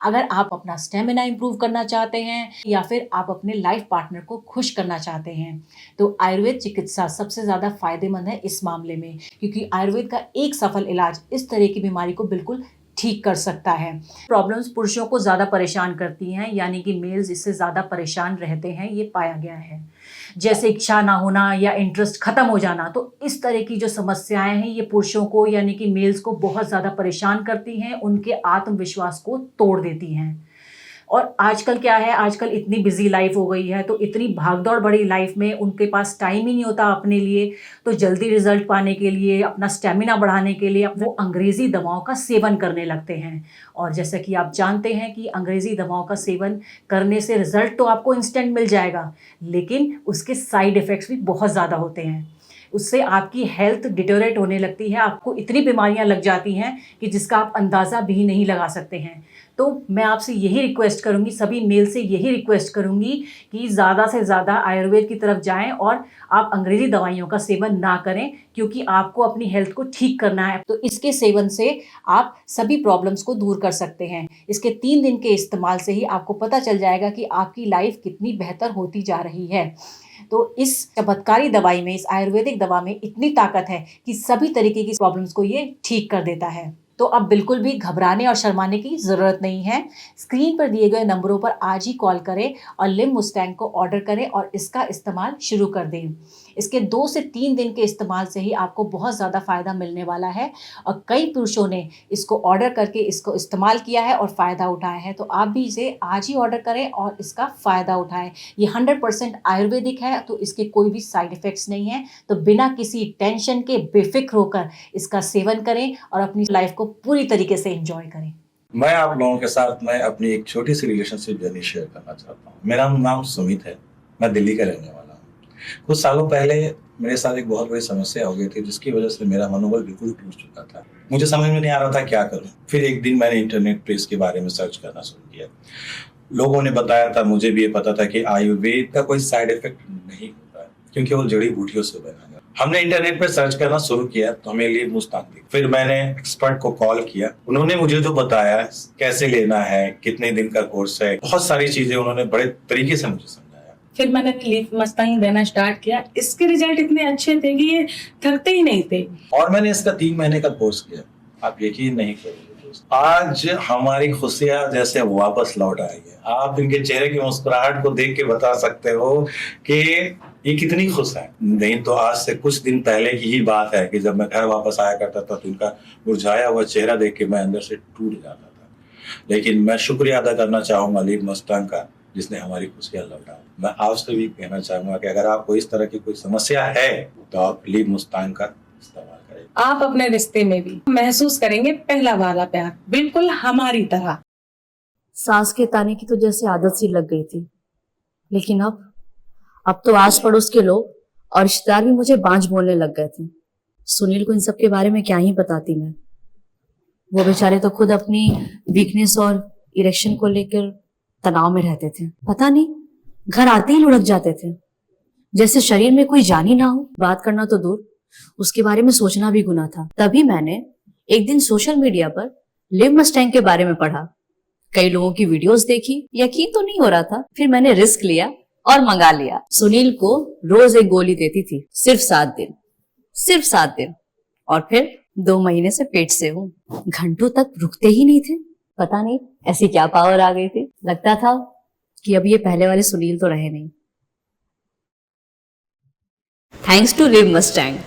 अगर आप अपना स्टेमिना इम्प्रूव करना चाहते हैं या फिर आप अपने लाइफ पार्टनर को खुश करना चाहते हैं, तो आयुर्वेद चिकित्सा सबसे ज़्यादा फ़ायदेमंद है इस मामले में, क्योंकि आयुर्वेद का एक सफल इलाज इस तरह की बीमारी को बिल्कुल ठीक कर सकता है। प्रॉब्लम्स पुरुषों को ज़्यादा परेशान करती हैं, यानी कि मेल्स इससे ज़्यादा परेशान रहते हैं, ये पाया गया है। जैसे इच्छा ना होना या इंटरेस्ट खत्म हो जाना, तो इस तरह की जो समस्याएँ हैं ये पुरुषों को यानी कि मेल्स को बहुत ज़्यादा परेशान करती हैं, उनके आत्मविश्वास को तोड़ देती हैं। और आजकल क्या है, आजकल इतनी बिज़ी लाइफ़ हो गई है, तो इतनी भागदौड़ भरी लाइफ़ में उनके पास टाइम ही नहीं होता अपने लिए, तो जल्दी रिज़ल्ट पाने के लिए, अपना स्टैमिना बढ़ाने के लिए वो अंग्रेज़ी दवाओं का सेवन करने लगते हैं। और जैसा कि आप जानते हैं कि अंग्रेज़ी दवाओं का सेवन करने से रिज़ल्ट तो आपको इंस्टेंट मिल जाएगा, लेकिन उसके साइड इफ़ेक्ट्स भी बहुत ज़्यादा होते हैं। उससे आपकी हेल्थ डिटेरियोरेट होने लगती है, आपको इतनी बीमारियाँ लग जाती हैं कि जिसका आप अंदाज़ा भी नहीं लगा सकते हैं। तो मैं आपसे यही रिक्वेस्ट करूँगी, सभी मेल से यही रिक्वेस्ट करूँगी कि ज़्यादा से ज़्यादा आयुर्वेद की तरफ जाएँ और आप अंग्रेज़ी दवाइयों का सेवन ना करें, क्योंकि आपको अपनी हेल्थ को ठीक करना है। तो इसके सेवन से आप सभी प्रॉब्लम्स को दूर कर सकते हैं। इसके 3 दिन के इस्तेमाल से ही आपको पता चल जाएगा कि आपकी लाइफ़ कितनी बेहतर होती जा रही है। तो इस चमत्कारी दवाई में, इस आयुर्वेदिक दवा में इतनी ताकत है कि सभी तरीके की प्रॉब्लम्स को ये ठीक कर देता है। तो अब बिल्कुल भी घबराने और शर्माने की ज़रूरत नहीं है। स्क्रीन पर दिए गए नंबरों पर आज ही कॉल करें और लिम मुस्टैंग को ऑर्डर करें और इसका इस्तेमाल शुरू कर दें। इसके 2 से 3 दिन के इस्तेमाल से ही आपको बहुत ज़्यादा फ़ायदा मिलने वाला है और कई पुरुषों ने इसको ऑर्डर करके इसको इस्तेमाल किया है और फ़ायदा उठाया है। तो आप भी इसे आज ही ऑर्डर करें और इसका फ़ायदा उठाएँ। ये 100% आयुर्वेदिक है, तो इसके कोई भी साइड इफ़ेक्ट्स नहीं हैं। तो बिना किसी टेंशन के बेफ़िक्र होकर इसका सेवन करें और अपनी लाइफ़ को पूरी तरीके से एन्जॉय करें। मैं आप लोगों के साथ में अपनी एक छोटी-सी रिलेशनशिप जर्नी शेयर करना चाहता हूँ। मेरा नाम सुमित है, मैं दिल्ली का रहने वाला हूँ। कुछ सालों पहले मेरे साथ एक बहुत बड़ी समस्या हो गई थी, जिसकी वजह से मेरा मनोबल बिल्कुल टूट चुका था। मुझे समझ में नहीं आ रहा था क्या करूँ? फिर एक दिन मैंने इंटरनेट पे इसके बारे में सर्च करना शुरू किया। लोगों ने बताया था, मुझे भी ये पता था कि आयुर्वेद का कोई साइड इफ़ेक्ट नहीं होता है, क्योंकि वो जड़ी-बूटियों से बना है। हमने इंटरनेट पे सर्च करना शुरू किया तो हमें लीव मुस्तान दिखी। फिर मैंने एक्सपर्ट को कॉल किया, उन्होंने मुझे जो बताया कैसे लेना है, कितने दिन का कोर्स है, बहुत सारी चीजें उन्होंने बड़े तरीके से मुझे समझाया। फिर मैंने लीफ मस्तांग देना स्टार्ट किया। इसके रिजल्ट इतने अच्छे थे कि ये थकते ही नहीं थे। और मैंने इसका 3 महीने का कोर्स किया। आप यकीन नहीं करोगे, आज हमारी खुशियां जैसे वापस लौट आई है। आप इनके चेहरे की मुस्कुराहट को देख के बता सकते हो कि ये कितनी खुश है। नहीं तो आज से कुछ दिन पहले की ही बात है कि जब मैं घर वापस आया करता था तो इनका मुरझाया हुआ चेहरा देख के मैं अंदर से टूट जाता था। लेकिन मैं शुक्रिया अदा करना चाहूंगा लीव मस्तांग का, जिसने हमारी खुशियां लौटा। मैं आपसे भी कहना चाहूंगा कि अगर आपको इस तरह की कोई समस्या है तो आप लीव मस्तांग का इस्तेमाल करें। आप अपने रिश्ते में भी महसूस करेंगे पहला वाला प्यार, बिल्कुल हमारी तरह। सास के ताने की तो जैसे आदत सी लग गई थी, लेकिन अब तो आस पड़ोस के लोग और रिश्तेदार भी मुझे बांझ बोलने लग गए थे। सुनील को इन सब के बारे में क्या ही बताती मैं। वो बेचारे तो खुद अपनी वीकनेस और इरेक्शन को लेकर तनाव में रहते थे। पता नहीं, घर आते ही लुढ़क जाते थे, जैसे शरीर में कोई जान ही ना हो। बात करना तो दूर, उसके बारे में सोचना भी गुनाह था। तभी मैंने एक दिन सोशल मीडिया पर लिव मस्टैंग के बारे में पढ़ा। कई लोगों की वीडियोस देखी, यकीन तो नहीं हो रहा था। फिर मैंने रिस्क लिया और मंगा लिया। सुनील को रोज एक गोली देती थी, सिर्फ 7 दिन, सिर्फ 7 दिन। और फिर 2 महीने से पेट से हूँ। घंटों तक रुकते ही नहीं थे। पता नहीं ऐसी क्या पावर आ गई थी। लगता था कि अब ये पहले वाले सुनील तो रहे नहीं। Thanks to live Mustang.